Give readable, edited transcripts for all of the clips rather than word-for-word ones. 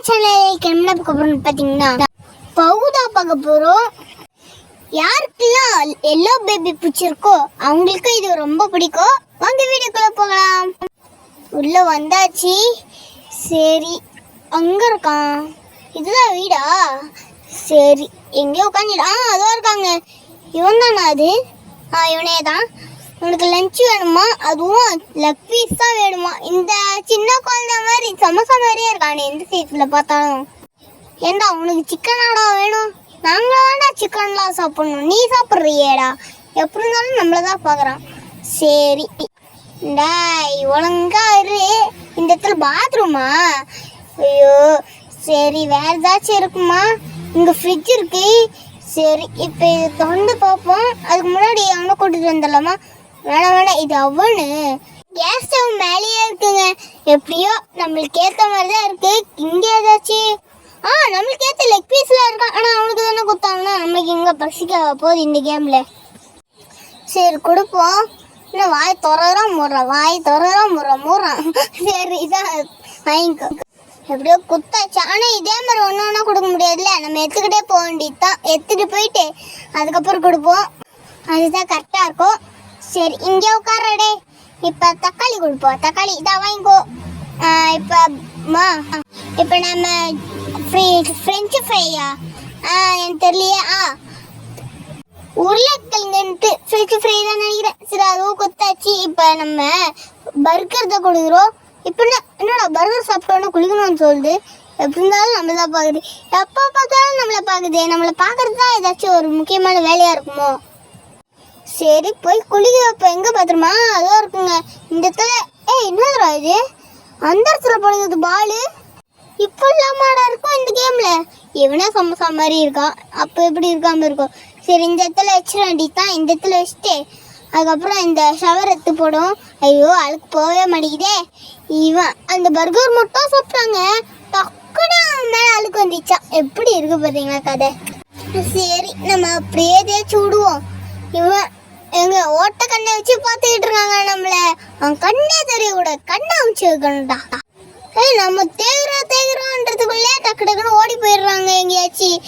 சேனலுக்கு என்ன பார்க்க போறோம்னு பார்த்தீங்கன்னா பகுதா பார்க்க போறோம். யாருக்கெல்லாம் எல்லோ பேபி பிடிச்சிருக்கோ அவங்களுக்கு இது ரொம்ப பிடிக்கும். வாங்க வீடியோக்குள்ள போகலாம். உள்ள வந்தாச்சு. சரி, அங்க இருக்கான். இதுதான் வீடா? சரி, எங்கேயோ உட்காந்துடா. அதோ இருக்காங்க. இவன் தானா? அது இவனே தான். உனக்கு லஞ்ச் வேணுமா? அதுவும் லெக் பீஸ் தான் வேணுமா? இந்த சின்ன குழந்தை மாதிரி சமோசா மாதிரியே இருக்கானே எந்த சைஸில் பார்த்தாலும். ஏண்டா உனக்கு சிக்கனாடா வேணும்? நாங்கள் வேண்டா சிக்கன்லாம் சாப்பிடணும். நீ சாப்பிட்றியேடா. எப்படி இருந்தாலும் நம்மளை தான் பார்க்குறான். சரி டாய், ஒழுங்கா இரு. இந்த இடத்துல பாத்ரூமா? ஐயோ சரி, வேற ஏதாச்சும் இருக்குமா? இங்கே ஃப்ரிட்ஜ் இருக்கு. சரி, இப்போ இது தொண்டு பார்ப்போம். அதுக்கு முன்னாடி அவனை கூட்டிட்டு வந்துடலாமா? வேணாம், இது அவனு. கேஸ் ஸ்டவ் மேலேயே இருக்குங்க. எப்படியோ நம்மளுக்கு ஏற்ற மாதிரி தான் இருக்கு. இங்கே ஏதாச்சும் நம்மளுக்கு ஏற்ற லெக் பீஸ்லாம் இருக்கான். ஆனால் அவனுக்கு தானே கொடுத்தாங்கன்னா நம்மளுக்கு இங்கே பசிக்க போகுது இந்த கேமில். சரி கொடுப்போம். இன்னும் வாய் திறறான் முறான். சரி இதான் வாங்கிக்கோ. எப்படியோ குத்தாச்சு. ஆனால் இதே மாதிரி ஒன்று ஒன்றா கொடுக்க முடியாதுல்ல. நம்ம எடுத்துக்கிட்டே போக வேண்டியது தான். எடுத்துகிட்டு போயிட்டு அதுக்கப்புறம் கொடுப்போம். அதுதான் கரெக்டாக இருக்கும். சரி, இங்கே உட்காரடே. இப்போ தக்காளி கொடுப்போம். தக்காளி இதான் வாங்கிக்கோ. இப்போ நம்ம ஃப்ரெஞ்சு ஃப்ரையா? எனக்கு தெரியலையே. உருளைக்கிழங்குன்ட்டு ஃப்ரெஞ்சு ஃப்ரை தான் நினைக்கிறேன். சரி, அதுவும் கொத்தாச்சு. இப்போ நம்ம பர்கர் தான் கொடுக்குறோம். இப்போ என்னடா பர்கர் சாப்பிட்டோன்னு குளிக்கணும்னு சொல்லுது. எப்படி இருந்தாலும் நம்மளை தான் பார்க்குது. எப்போ பார்த்தாலும் நம்மளை பார்க்குது. நம்மளை பார்க்குறது தான் ஏதாச்சும் ஒரு முக்கியமான வேலையாக இருக்குமோ? சரி, போய் குளிக்க வைப்போம். எங்கே பார்த்துருமா? அதோ இருக்குங்க இந்த இடத்துல. என்னதுரா இது? அந்த இடத்துல படுகிறது பாலு. இப்போ இல்லாமடா இருக்கும் இந்த கேமில். எவனா சமோசா மாதிரி இருக்கான். அப்போ எப்படி இருக்காமல் இருக்கும். சரி, இந்த இடத்துல வச்சிட வேண்டியதான். இந்த இடத்துல வச்சுட்டு அதுக்கப்புறம் இந்த ஷவர் எடுத்து போடும். ஐயோ அழுக்கு போகவே மாட்டேங்குதே. இவன் அந்த பர்கர் மட்டும் சாப்பிட்டாங்க. டக்குன்னு மேலே அழுக்கு வந்துச்சா. எப்படி இருக்கு பார்த்தீங்களா கதை? சரி, நம்ம அப்படியே தேய்ச்சி விடுவோம். இவன் எங்க ஓட்ட கண்ணை வச்சு பார்த்துக்கிட்டு இருக்காங்க நம்மள. அவன் கண்ணே தெரிய கூட கண்ணை வச்சு வைக்கணும்டா. நம்ம தேய்கிறோன்றதுக்குள்ளே டக்குன்னு ஓடி போயிடுறாங்க எங்கேயாச்சும்.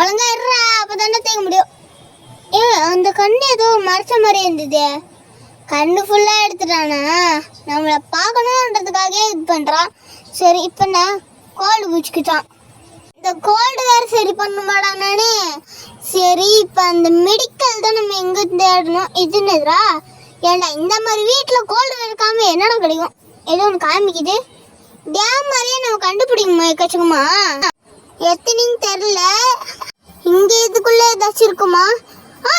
ஒழுங்கா இருறா, அப்பதானே தேய்க்க முடியும். அந்த கண்ணு ஏதோ மறைச்ச மாதிரி இருந்தது. கண்ணு ஃபுல்லாக எடுத்துட்டானா? நம்மளை பார்க்கணுன்றதுக்காகவே இது பண்ணுறான். சரி, இப்போ நான் கோல்டு பிடிச்சிக்கிட்டான். இந்த கோல்டு வேறு சரி பண்ணுமாடா நானே. சரி, இப்போ அந்த மெடிக்கல் தான் நம்ம எங்கே தேடணும். இதுன்னுதுரா? ஏண்டா இந்த மாதிரி வீட்டில் கோல்டு இருக்காம என்னடா கிடைக்கும்? ஏதோ ஒன்று காமிக்குது. டேம் மாதிரியே நம்ம கண்டுபிடிக்குமா எக்கச்சக்கமா? எத்தனைன்னு தெரில. இங்கே இதுக்குள்ளே ஏதாச்சும் இருக்குமா?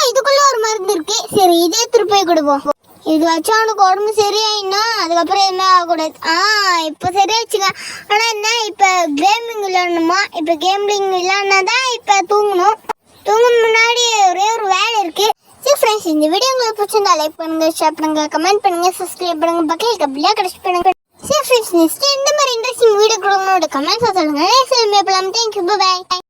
இதுக்குள்ளே ஒரு மருந்து இருக்கு. சரி, இதே திருப்பி கொடுப்போம். இது வச்சா அவனுக்கு உடம்பு சரியாயினா அதுக்கப்புறம் என்ன ஆகக்கூடாது. இப்போ சரியாச்சுங்க. ஆனால் என்ன, இப்போ கேமிங் விளையாடணுமா? இப்போ கேமிங் விளையாடினாதான் இப்போ தூங்கணும். தூங்க முன்னாடி ஒரே ஒரு வேலை இருக்கு. சரி ஃப்ரெண்ட்ஸ், இந்த வீடியோ உங்களுக்கு பிடிச்சிருந்தா லைக் பண்ணுங்க, ஷேர் பண்ணுங்க, கமெண்ட் பண்ணுங்க, சப்ஸ்கிரைப் பண்ணுங்க, பக்கத்தில் கப்பிலாம் கடைசி பண்ணுங்க. சரி ஃப்ரெண்ட்ஸ், நெக்ஸ்ட் இந்த மாதிரி இன்ட்ரெஸ்டிங் வீடியோ கொடுக்கணும் கமெண்ட்ஸாக சொல்லுங்க. தேங்க்யூ, பாய்.